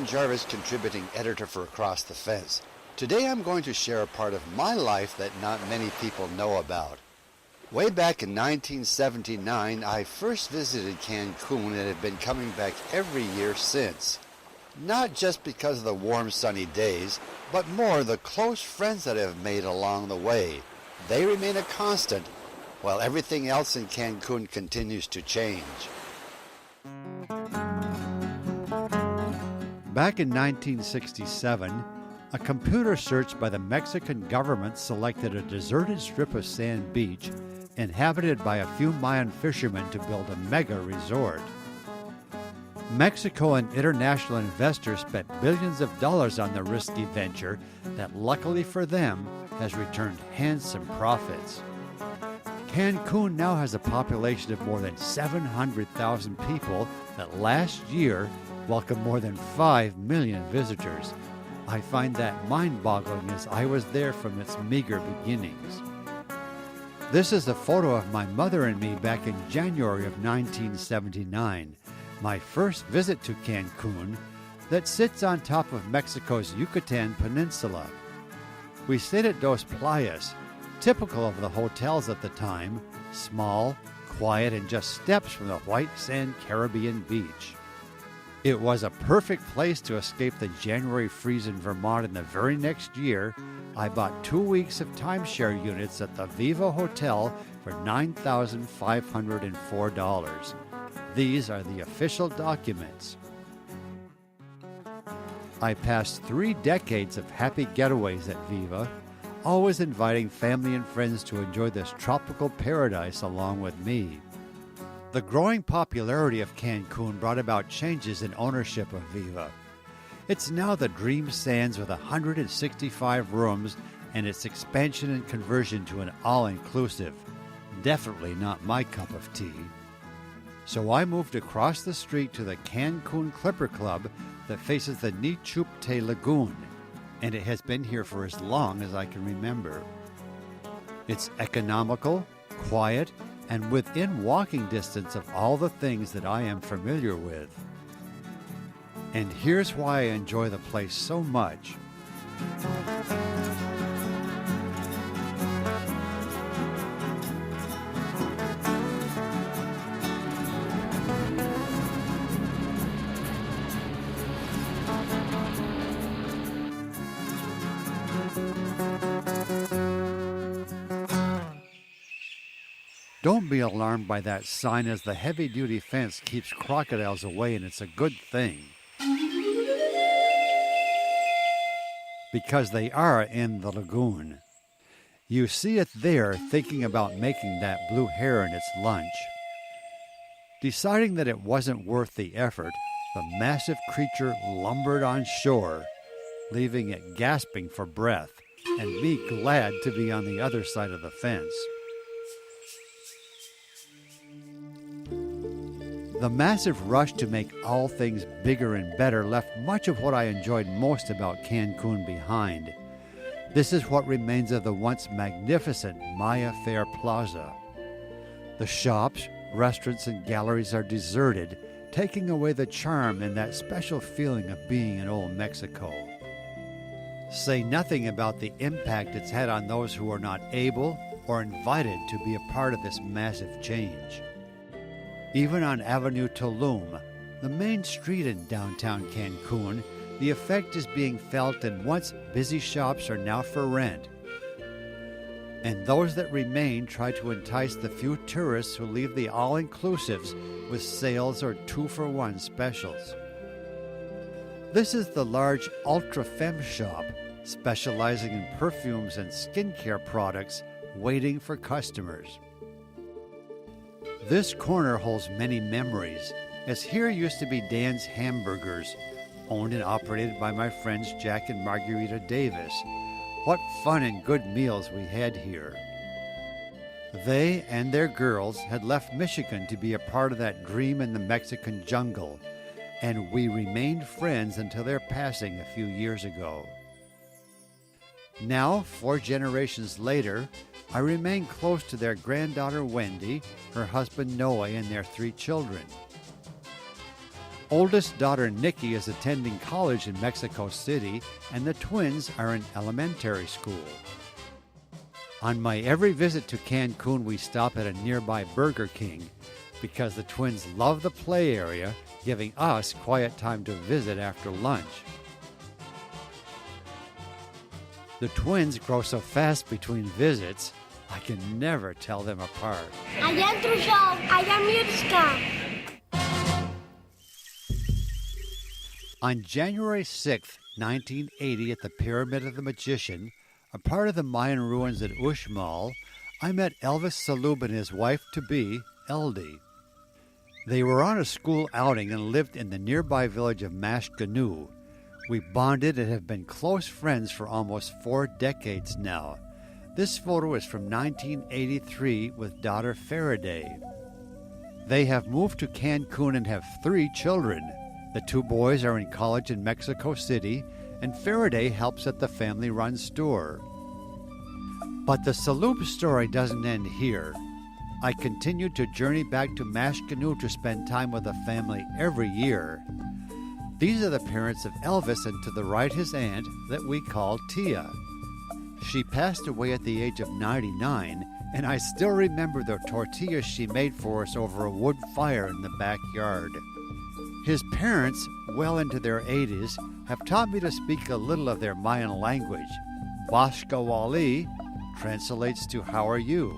Jarvis, contributing editor for Across the Fence. Today I'm going to share a part of my life that not many people know about. Way back in 1979, I first visited Cancun and have been coming back every year since. Not just because of the warm sunny days, but more the close friends that I have made along the way. They remain a constant, while everything else in Cancun continues to change. Back in 1967, a computer search by the Mexican government selected a deserted strip of sand beach inhabited by a few Mayan fishermen to build a mega resort. Mexico and international investors spent billions of dollars on the risky venture that, luckily for them, has returned handsome profits. Cancun now has a population of more than 700,000 people that last year welcomed more than 5 million visitors. I find that mind-boggling as I was there from its meager beginnings. This is a photo of my mother and me back in January of 1979, my first visit to Cancun that sits on top of Mexico's Yucatan Peninsula. We stayed at Dos Playas, typical of the hotels at the time, small, quiet, and just steps from the white sand Caribbean beach. It was a perfect place to escape the January freeze in Vermont, and the very next year, I bought 2 weeks of timeshare units at the Viva Hotel for $9,504. These are the official documents. I passed 3 decades of happy getaways at Viva, always inviting family and friends to enjoy this tropical paradise along with me. The growing popularity of Cancun brought about changes in ownership of Viva. It's now the Dream Sands with 165 rooms and its expansion and conversion to an all-inclusive. Definitely not my cup of tea. So I moved across the street to the Cancun Clipper Club that faces the Nichupte Lagoon, and it has been here for as long as I can remember. It's economical, quiet, and within walking distance of all the things that I am familiar with. And here's why I enjoy the place so much. Don't be alarmed by that sign, as the heavy-duty fence keeps crocodiles away, and it's a good thing. Because they are in the lagoon. You see it there thinking about making that blue heron its lunch. Deciding that it wasn't worth the effort, the massive creature lumbered on shore, leaving it gasping for breath, and me glad to be on the other side of the fence. The massive rush to make all things bigger and better left much of what I enjoyed most about Cancun behind. This is what remains of the once magnificent Maya Fair Plaza. The shops, restaurants, and galleries are deserted, taking away the charm and that special feeling of being in old Mexico. Say nothing about the impact it's had on those who are not able or invited to be a part of this massive change. Even on Avenue Tulum, the main street in downtown Cancun, the effect is being felt, and once busy shops are now for rent. And those that remain try to entice the few tourists who leave the all-inclusives with sales or 2-for-1 specials. This is the large Ultra Femme shop, specializing in perfumes and skincare products, waiting for customers. This corner holds many memories, as here used to be Dan's Hamburgers, owned and operated by my friends Jack and Margarita Davis. What fun and good meals we had here. They and their girls had left Michigan to be a part of that dream in the Mexican jungle, and we remained friends until their passing a few years ago. Now, 4 generations later, I remain close to their granddaughter Wendy, her husband Noe, and their 3 children. Oldest daughter Nikki is attending college in Mexico City, and the twins are in elementary school. On my every visit to Cancun, we stop at a nearby Burger King because the twins love the play area, giving us quiet time to visit after lunch. The twins grow so fast between visits, I can never tell them apart. Allá en Trujillo, allá Mirska. On January 6, 1980, at the Pyramid of the Magician, a part of the Mayan ruins at Uxmal, I met Elvis Salub and his wife-to-be, Eldie. They were on a school outing and lived in the nearby village of Mashkanu. We bonded and have been close friends for almost 4 decades now. This photo is from 1983 with daughter Faraday. They have moved to Cancun and have 3 children. The 2 boys are in college in Mexico City, and Faraday helps at the family-run store. But the Salub story doesn't end here. I continue to journey back to Mashkanu to spend time with the family every year. These are the parents of Elvis, and to the right his aunt that we call Tia. She passed away at the age of 99, and I still remember the tortillas she made for us over a wood fire in the backyard. His parents, well into their 80s, have taught me to speak a little of their Mayan language. Bashkawali translates to "How are you?"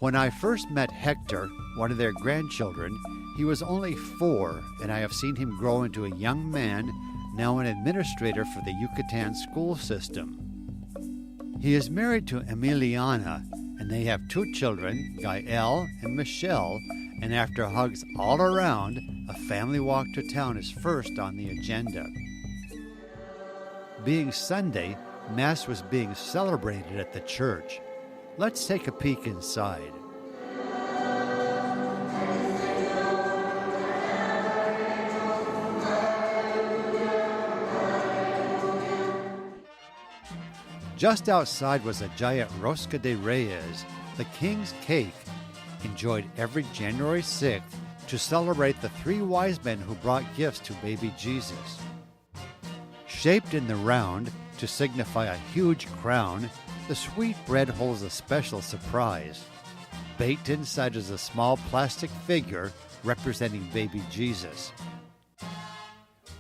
When I first met Hector, one of their grandchildren, he was only 4, and I have seen him grow into a young man, now an administrator for the Yucatan school system. He is married to Emiliana, and they have 2 children, Gael and Michelle, and after hugs all around, a family walk to town is first on the agenda. Being Sunday, Mass was being celebrated at the church. Let's take a peek inside. Just outside was a giant Rosca de Reyes, the king's cake, enjoyed every January 6th to celebrate the 3 wise men who brought gifts to baby Jesus. Shaped in the round to signify a huge crown, the sweet bread holds a special surprise. Baked inside is a small plastic figure representing baby Jesus.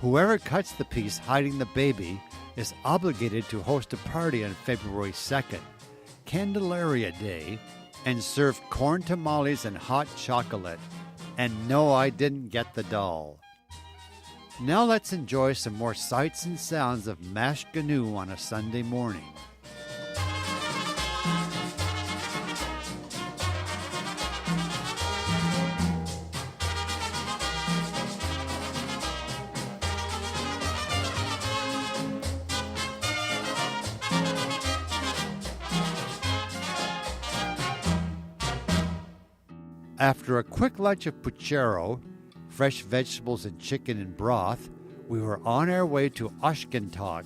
Whoever cuts the piece hiding the baby is obligated to host a party on February 2nd, Candelaria Day, and serve corn tamales and hot chocolate. And no, I didn't get the doll. Now let's enjoy some more sights and sounds of Mashkanu on a Sunday morning. After a quick lunch of puchero, fresh vegetables and chicken in broth, we were on our way to Oxkentok.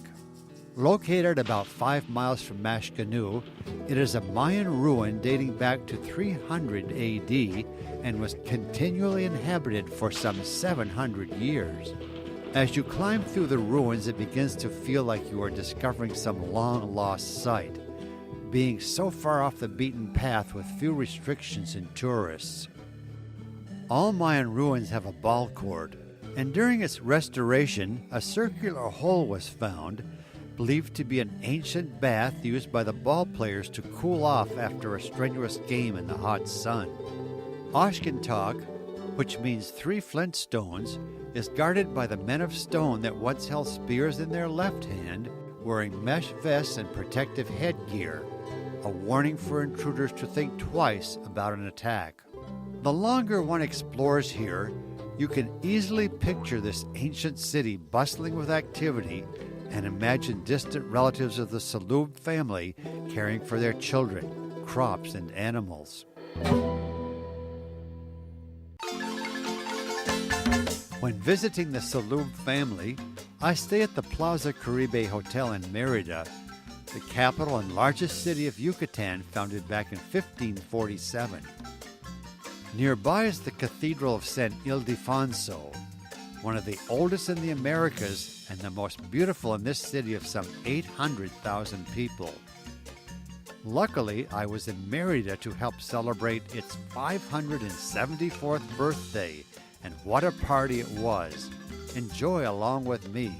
Located about 5 miles from Mashkanu, it is a Mayan ruin dating back to 300 AD and was continually inhabited for some 700 years. As you climb through the ruins, it begins to feel like you are discovering some long-lost site, being so far off the beaten path with few restrictions and tourists. All Mayan ruins have a ball court, and during its restoration, a circular hole was found, believed to be an ancient bath used by the ball players to cool off after a strenuous game in the hot sun. Oxkentok, which means 3 flint stones, is guarded by the men of stone that once held spears in their left hand, wearing mesh vests and protective headgear, a warning for intruders to think twice about an attack. The longer one explores here, you can easily picture this ancient city bustling with activity and imagine distant relatives of the Salub family caring for their children, crops, and animals. When visiting the Salub family, I stay at the Plaza Caribe Hotel in Mérida, the capital and largest city of Yucatan, founded back in 1547. Nearby is the Cathedral of San Ildefonso, one of the oldest in the Americas and the most beautiful in this city of some 800,000 people. Luckily, I was in Mérida to help celebrate its 574th birthday, and what a party it was. Enjoy along with me.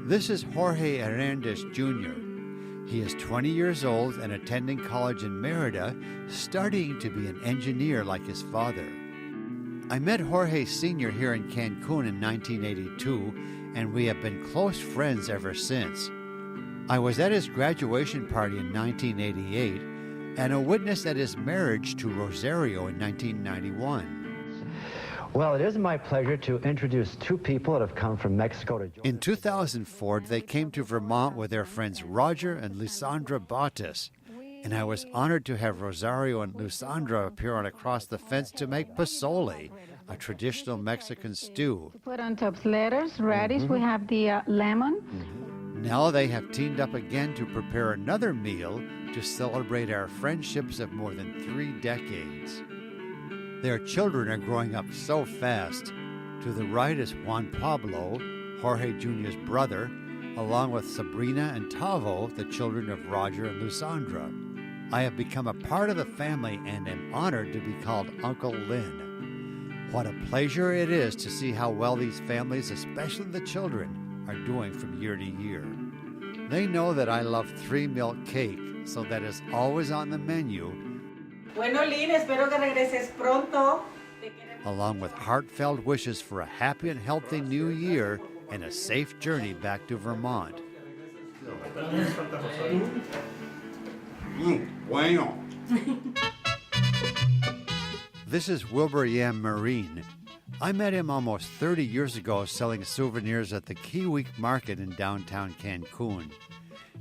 This is Jorge Hernandez Jr. He is 20 years old and attending college in Mérida, studying to be an engineer like his father. I met Jorge Sr. here in Cancun in 1982, and we have been close friends ever since. I was at his graduation party in 1988 and a witness at his marriage to Rosario in 1991. Well, it is my pleasure to introduce two people that have come from Mexico to join In 2004, they came to Vermont with their friends Roger and Lysandra Batis, and I was honored to have Rosario and Lysandra appear on Across the Fence to make pozole, a traditional Mexican stew. Put on top lettuce, radish, we have the lemon. Now they have teamed up again to prepare another meal to celebrate our friendships of more than 3 decades. Their children are growing up so fast. To the right is Juan Pablo, Jorge Jr.'s brother, along with Sabrina and Tavo, the children of Roger and Lysandra. I have become a part of the family and am honored to be called Uncle Lyn. What a pleasure it is to see how well these families, especially the children, are doing from year to year. They know that I love 3-milk cake, so that is always on the menu, Bueno, Lyn, espero que regreses pronto. along with heartfelt wishes for a happy and healthy new year and a safe journey back to Vermont. Bueno. This is Wilbur Yam Marine. I met him almost 30 years ago selling souvenirs at the Key Week Market in downtown Cancun.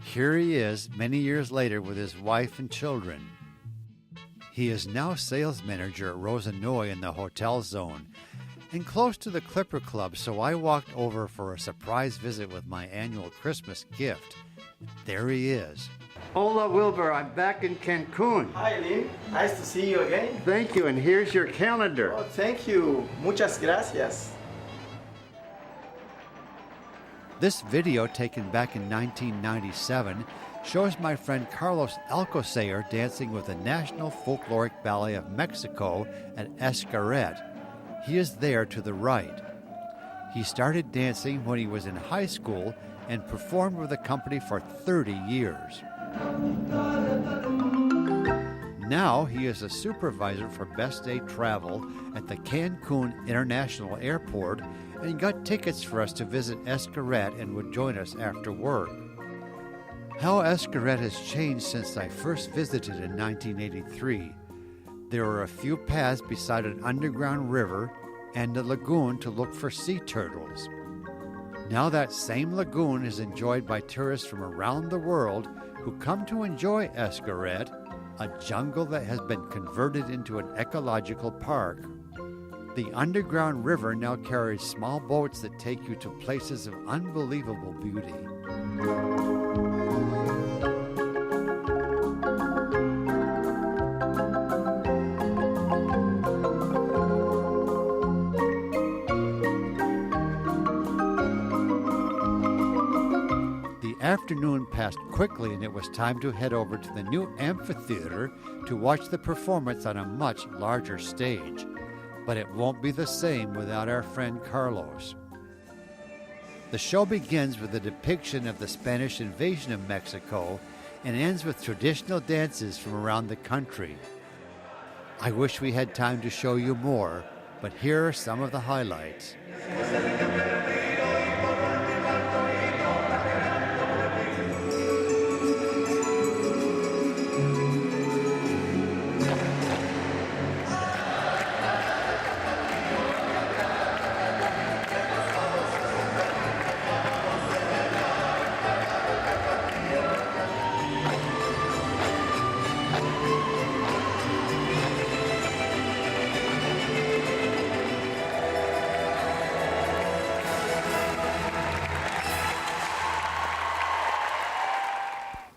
Here he is many years later with his wife and children. He is now sales manager at Rosanoy in the hotel zone and close to the Clipper Club, so I walked over for a surprise visit with my annual Christmas gift. There he is. Hola, Wilbur. I'm back in Cancun. Hi, Lyn. Nice to see you again. Thank you, and here's your calendar. Oh, thank you. Muchas gracias. This video, taken back in 1997, shows my friend Carlos Alcocer dancing with the National Folkloric Ballet of Mexico at Escaret. He is there to the right. He started dancing when he was in high school and performed with the company for 30 years. Now he is a supervisor for Best Day Travel at the Cancun International Airport, and he got tickets for us to visit Escaret and would join us after work. How Escaret has changed since I first visited in 1983. There are a few paths beside an underground river and a lagoon to look for sea turtles. Now that same lagoon is enjoyed by tourists from around the world who come to enjoy Escaret, a jungle that has been converted into an ecological park. The underground river now carries small boats that take you to places of unbelievable beauty. Afternoon passed quickly, and it was time to head over to the new amphitheater to watch the performance on a much larger stage. But it won't be the same without our friend Carlos. The show begins with a depiction of the Spanish invasion of Mexico and ends with traditional dances from around the country. I wish we had time to show you more, but here are some of the highlights.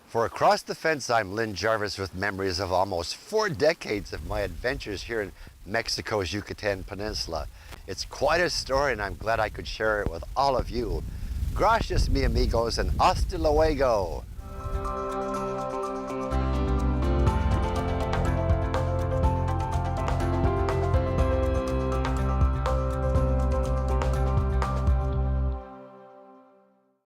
For Across the Fence, I'm Lyn Jarvis with memories of almost 4 decades of my adventures here in Mexico's Yucatan Peninsula. It's quite a story, and I'm glad I could share it with all of you. Gracias, mi amigos, and hasta luego.